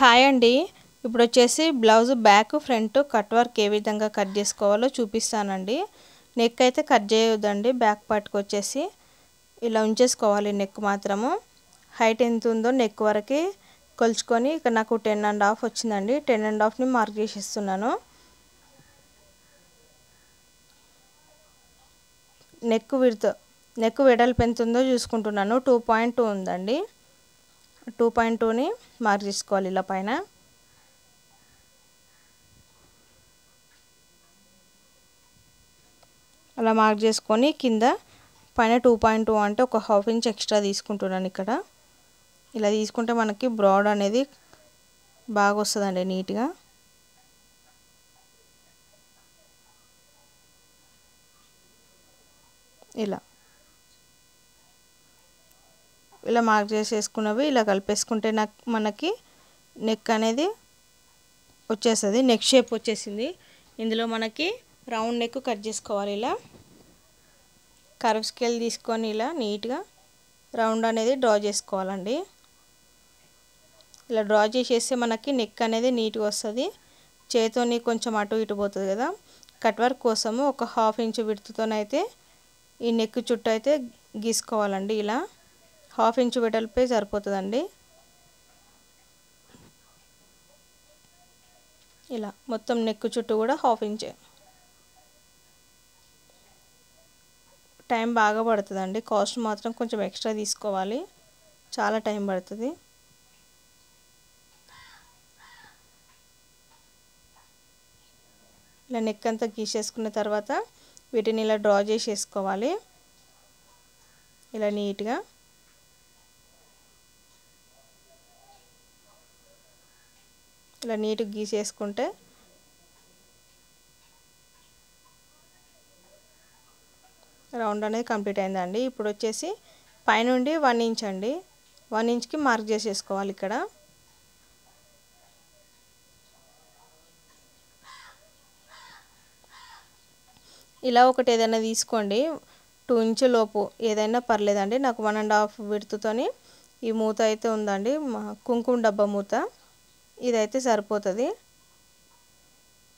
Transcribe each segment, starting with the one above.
Hi అండి. ఇప్పుడు వచ్చేసి blouse back front cut work ఏ విధంగా కట్ చేసుకోవాలో చూపిస్తానండి. నెక్ అయితే కట్ చేయొద్దండి. బ్యాక్ పార్ట్కి వచ్చేసి ఇలా ఉంచేసుకోవాలి. నెక్ మాత్రము హైట్ ఎంత ఉందో నెక్ వరకు కొలుచుకొని ఇక్కడ నాకు 10.5 వచ్చిందండి. 10.5ని మార్క్ చేసిస్తున్నాను. నెక్ వెడల్పు ఎంత ఉందో చూసుకుంటున్నాను. 2.2 ఉందండి. 2.2ని మార్క్ చేసుకోవాలి. ఇలా పైన అలా మార్క్ చేసుకొని కింద పైన 2.2 అంటే ఒక ½ ఇంచ్ ఎక్స్ట్రా తీసుకుంటున్నాను. ఇక్కడ ఇలా తీసుకుంటే మనకి బ్రాడ్ అనేది బాగా వస్తుందండి నీట్గా. ఇలా మార్క్ చేసేసుకున్నవి ఇలా కలిపేసుకుంటే మనకి నెక్ అనేది వచ్చేస్తుంది. నెక్ షేప్ వచ్చేసింది. ఇందులో మనకి రౌండ్ నెక్ కట్ చేసుకోవాలి. ఇలా కర్వ్ స్కేల్ తీసుకొని ఇలా నీట్గా రౌండ్ అనేది డ్రా చేసుకోవాలండి. ఇలా డ్రా చేసేస్తే మనకి నెక్ అనేది నీట్గా వస్తుంది. చేతోని కొంచెం అటు ఇటు పోతుంది కదా. కట్ వర్క్ కోసము ఒక ½ ఇంచ్ విడ్త్తోనైతే ఈ నెక్ చుట్టూ అయితే గీసుకోవాలండి. ఇలా ½ ఇంచ్ వెడల్పే సరిపోతుందండి. ఇలా మొత్తం నెక్ చుట్టూ కూడా ½ ఇంచ్. టైం బాగా పడుతుందండి. కాస్ట్ మాత్రం కొంచెం ఎక్స్ట్రా తీసుకోవాలి. చాలా టైం పడుతుంది. ఇలా నెక్ అంతా గీసేసుకున్న తర్వాత వీటిని ఇలా డ్రా చేసేసుకోవాలి. ఇలా నీట్గా ఇలా నీట్గా గీసేసుకుంటే రౌండ్ అనేది కంప్లీట్ అయిందండి. ఇప్పుడు వచ్చేసి పైనుండి 1 ఇంచ్ అండి. 1 ఇంచ్కి మార్క్ చేసేసుకోవాలి. ఇక్కడ ఇలా ఒకటి ఏదైనా తీసుకోండి. 2 ఇంచ్ లోపు ఏదైనా పర్లేదండి. నాకు 1.5 విడ్త్తోని ఈ మూత అయితే ఉందండి. కుంకుమ డబ్బా మూత ఇదైతే సరిపోతుంది.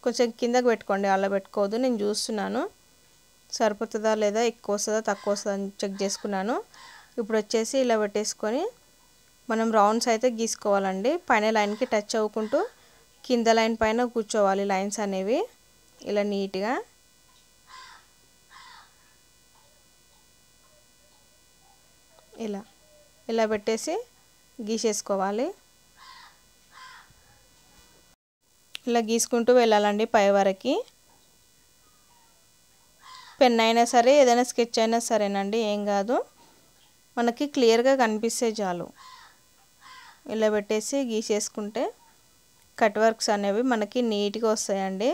కొంచెం కిందకి పెట్టుకోండి. అలా పెట్టుకోవద్దు. నేను చూస్తున్నాను సరిపోతుందా లేదా, ఎక్కువ వస్తుందా తక్కువ వస్తుందా అని చెక్ చేసుకున్నాను. ఇప్పుడు వచ్చేసి ఇలా పెట్టేసుకొని మనం రౌండ్స్ అయితే గీసుకోవాలండి. పైన లైన్కి టచ్ అవ్వకుంటూ కింద లైన్ పైన కూర్చోవాలి లైన్స్ అనేవి. ఇలా నీట్గా ఇలా పెట్టేసి గీసేసుకోవాలి. ఇలా గీసుకుంటూ వెళ్ళాలండి పై వరకు. పెన్ అయినా సరే ఏదైనా స్కెచ్ అయినా సరేనండి, ఏం కాదు. మనకి క్లియర్గా కనిపిస్తే చాలు. ఇలా పెట్టేసి గీసేసుకుంటే కట్ వర్క్స్ అనేవి మనకి నీట్గా వస్తాయండి.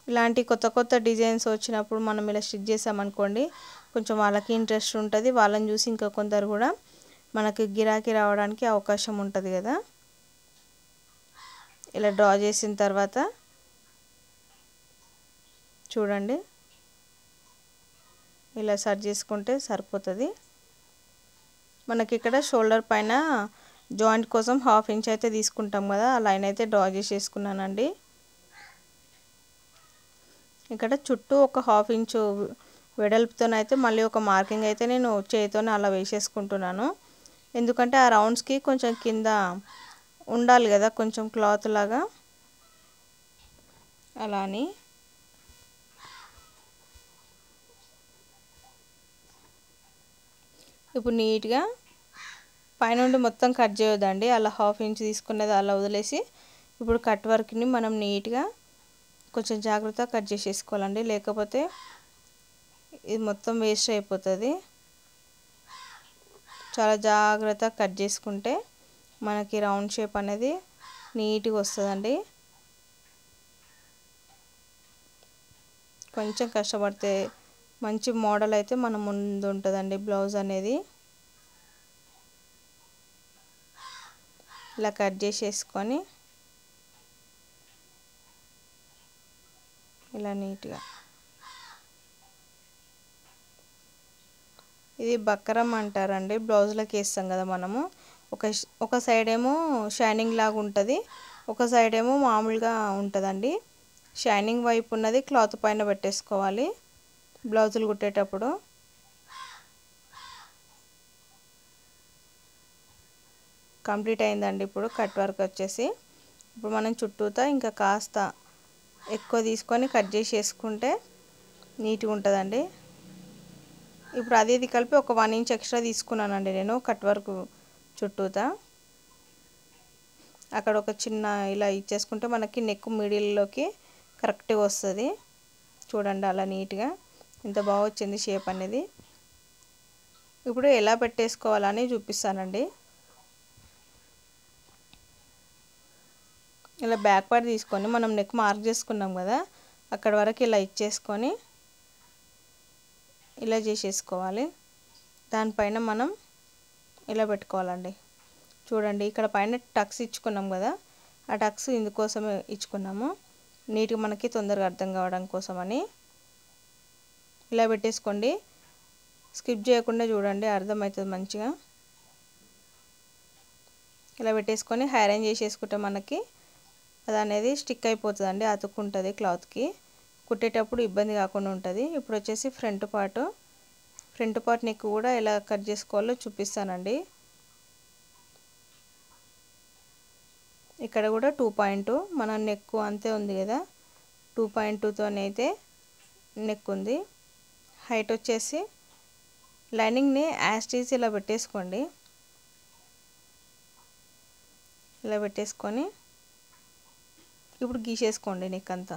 ఇలాంటి కొత్త కొత్త డిజైన్స్ వచ్చినప్పుడు మనం ఇలా స్టిచ్ చేసామనుకోండి, కొంచెం వాళ్ళకి ఇంట్రెస్ట్ ఉంటుంది. వాళ్ళని చూసి ఇంకా కొందరు కూడా మనకి గిరాకీ రావడానికి అవకాశం ఉంటుంది కదా. ఇలా డ్రా చేసిన తర్వాత చూడండి ఇలా సర్చ్ చేసుకుంటే సరిపోతుంది. మనకి ఇక్కడ షోల్డర్ పైన జాయింట్ కోసం ½ ఇంచ్ అయితే తీసుకుంటాం కదా, ఆ లైన్ అయితే డ్రా చేసేసుకున్నానండి. ఇక్కడ చుట్టూ ఒక ½ ఇంచ్ వెడల్పుతోనైతే మళ్ళీ ఒక మార్కింగ్ అయితే నేను చేతితోనే అలా వేసేసుకుంటున్నాను. ఎందుకంటే ఆ రౌండ్స్కి కొంచెం కింద ఉండాలి కదా, కొంచెం క్లాత్ లాగా. అలా అని ఇప్పుడు నీట్గా పైనుండి మొత్తం కట్ చేయొద్దండి. అలా ½ ఇంచ్ తీసుకున్నది అలా వదిలేసి ఇప్పుడు కట్ వర్క్ని మనం నీట్గా కొంచెం జాగ్రత్తగా కట్ చేసేసుకోవాలండి. లేకపోతే ఇది మొత్తం వేస్ట్ అయిపోతుంది. చాలా జాగ్రత్తగా కట్ చేసుకుంటే మనకి రౌండ్ షేప్ అనేది నీట్గా వస్తుందండి. కొంచెం కష్టపడితే మంచి మోడల్ అయితే మన ముందు ఉంటుందండి బ్లౌజ్ అనేది. ఇలా కట్ చేసేసుకొని ఇలా నీట్గా ఇది బక్కరం అంటారండి, బ్లౌజ్లకి వేస్తాం కదా మనము. ఒక సైడ్ ఏమో షైనింగ్ లాగా ఉంటుంది, ఒక సైడ్ ఏమో మామూలుగా ఉంటుందండి. షైనింగ్ వైపు ఉన్నది క్లాత్ పైన పెట్టేసుకోవాలి బ్లౌజులు కుట్టేటప్పుడు. కంప్లీట్ అయిందండి ఇప్పుడు కట్ వర్క్ వచ్చేసి. ఇప్పుడు మనం చుట్టూతా ఇంకా కాస్త ఎక్కువ తీసుకొని కట్ చేసేసుకుంటే నీట్గా ఉంటుందండి. ఇప్పుడు అది ఇది కలిపి ఒక 1 ఇంచ్ ఎక్స్ట్రా తీసుకున్నానండి నేను కట్ వర్క్ చుట్టూతా. అక్కడ ఒక చిన్న ఇలా ఇచ్చేసుకుంటే మనకి నెక్ మిడిల్లోకి కరెక్ట్గా వస్తుంది. చూడండి అలా నీట్గా ఎంత బాగా వచ్చింది షేప్ అనేది. ఇప్పుడు ఎలా పెట్టేసుకోవాలని చూపిస్తానండి. ఇలా బ్యాక్ పార్ట్ తీసుకొని మనం నెక్ మార్క్ చేసుకున్నాం కదా, అక్కడ వరకు ఇలా ఇచ్చేసుకొని ఇలా చేసేసుకోవాలి. దానిపైన మనం ఇలా పెట్టుకోవాలండి. చూడండి ఇక్కడ పైన టక్స్ ఇచ్చుకున్నాం కదా, ఆ టక్స్ ఇందుకోసమే ఇచ్చుకున్నాము, నీట్గా మనకి తొందరగా అర్థం కావడం కోసమని. ఇలా పెట్టేసుకోండి, స్కిప్ చేయకుండా చూడండి, అర్థమవుతుంది మంచిగా. ఇలా పెట్టేసుకొని అరేంజ్ చేసేసుకుంటే మనకి అది అనేది స్టిక్ అయిపోతుందండి, అతుక్కుంటుంది క్లాత్కి, కుట్టేటప్పుడు ఇబ్బంది కాకుండా ఉంటుంది. ఇప్పుడు వచ్చేసి ఫ్రంట్ పార్ట్ నెక్ కూడా ఎలా కట్ చేసుకోవాలో చూపిస్తానండి. ఇక్కడ కూడా 2.2 మన నెక్ అంతే ఉంది కదా, 2.2తోనైతే నెక్ ఉంది. హైట్ వచ్చేసి లైనింగ్ని యాస్టీస్ ఇలా పెట్టేసుకోండి. ఇలా పెట్టేసుకొని ఇప్పుడు గీసేసుకోండి నెక్ అంతా.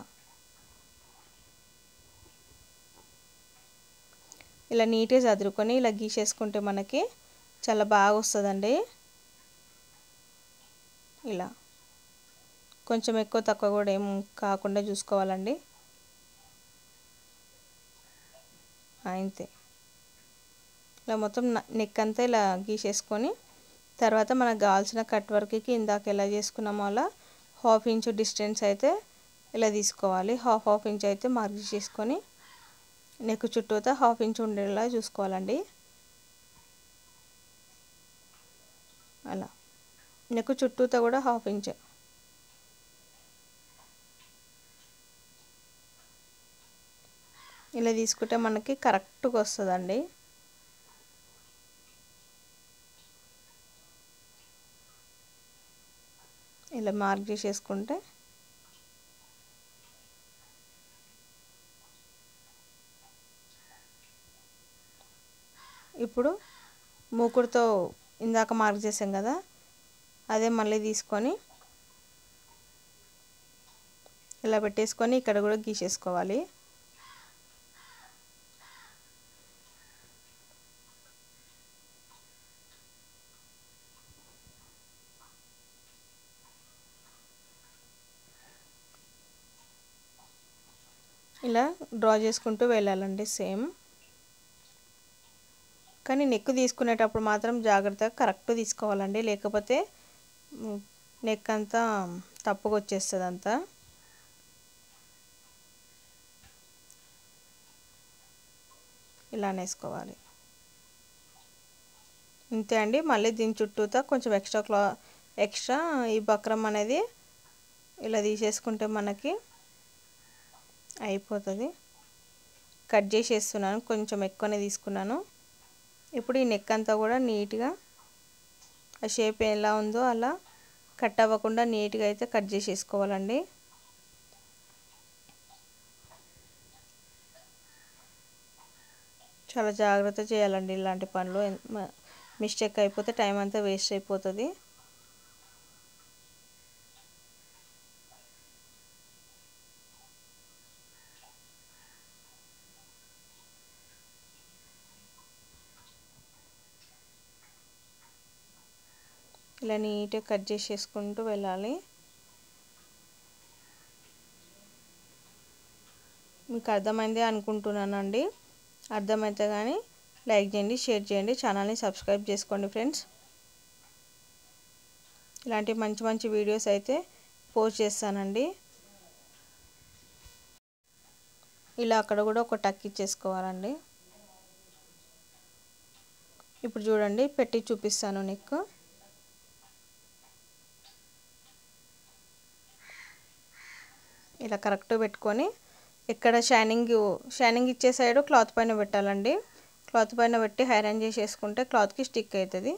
ఇలా నీట్గా చదురుకొని ఇలా గీసేసుకుంటే మనకి చాలా బాగా వస్తుందండి. ఇలా కొంచెం ఎక్కువ తక్కువ కూడా ఏం కాకుండా చూసుకోవాలండి. అంతే, ఇలా మొత్తం నెక్ అంతా ఇలా గీసేసుకొని తర్వాత మనకు కావాల్సిన కట్ వర్క్కి ఇందాక ఎలా చేసుకున్నామో అలా 1/2 ఇంచ్ డిస్టెన్స్ అయితే ఇలా తీసుకోవాలి. హాఫ్ ఇంచ్ అయితే మార్క్ చేసుకొని నెక్ చుట్టూతా 1/2 ఇంచ్ ఉండేలా చూసుకోవాలండి. అలా నెక్ చుట్టూతా కూడా 1/2 ఇంచ్. ఇలా తీసుకుంటే మనకి కరెక్ట్గా వస్తుందండి. ఇలా మార్క్ చేసేసుకుంటే ఇప్పుడు మూకుడుతో ఇందాక మార్క్ చేసాం కదా, అదే మళ్ళీ తీసుకొని ఇలా పెట్టేసుకొని ఇక్కడ కూడా గీసేసుకోవాలి. ఇలా డ్రా చేసుకుంటూ వెళ్ళాలండి సేమ్. కానీ నెక్ తీసుకునేటప్పుడు మాత్రం జాగ్రత్తగా కరెక్ట్ తీసుకోవాలండి, లేకపోతే నెక్ అంతా తప్పుగా వచ్చేస్తుంది అంతా. ఇలా వేసుకోవాలి. ఇంతే అండి. మళ్ళీ దీని చుట్టూతా కొంచెం ఎక్స్ట్రా ఈ బక్రం అనేది ఇలా తీసేసుకుంటే మనకి అయిపోతుంది. కట్ చేసేస్తున్నాను, కొంచెం ఎక్కువనే తీసుకున్నాను. ఇప్పుడు ఈ నెక్ అంతా కూడా నీట్గా ఆ షేప్ ఎలా ఉందో అలా కట్ అవ్వకుండా నీట్గా అయితే కట్ చేసేసుకోవాలండి. చాలా జాగ్రత్త చేయాలండి ఇలాంటి పనులు, మిస్టేక్ అయిపోతే టైం అంతా వేస్ట్ అయిపోతుంది. ఇలా నీట్గా కట్ చేసేసుకుంటూ వెళ్ళాలి. మీకు అర్థమైందే అనుకుంటున్నానండి. అర్థమైతే కానీ లైక్ చేయండి, షేర్ చేయండి, ఛానల్ని సబ్స్క్రైబ్ చేసుకోండి ఫ్రెండ్స్. ఇలాంటి మంచి మంచి వీడియోస్ అయితే పోస్ట్ చేస్తానండి. ఇలా అక్కడ కూడా ఒక టక్ ఇచ్చేసుకోవాలండి. ఇప్పుడు చూడండి పెట్టి చూపిస్తాను నెక్. ఇలా కరెక్ట్ పెట్టుకొని ఇక్కడ షైనింగ్ ఇచ్చే సైడ్ క్లాత్ పైన పెట్టాలండి. క్లాత్ పైన పెట్టి ఐరన్ చేసేసుకుంటే క్లాత్కి స్టిక్ అవుతుంది.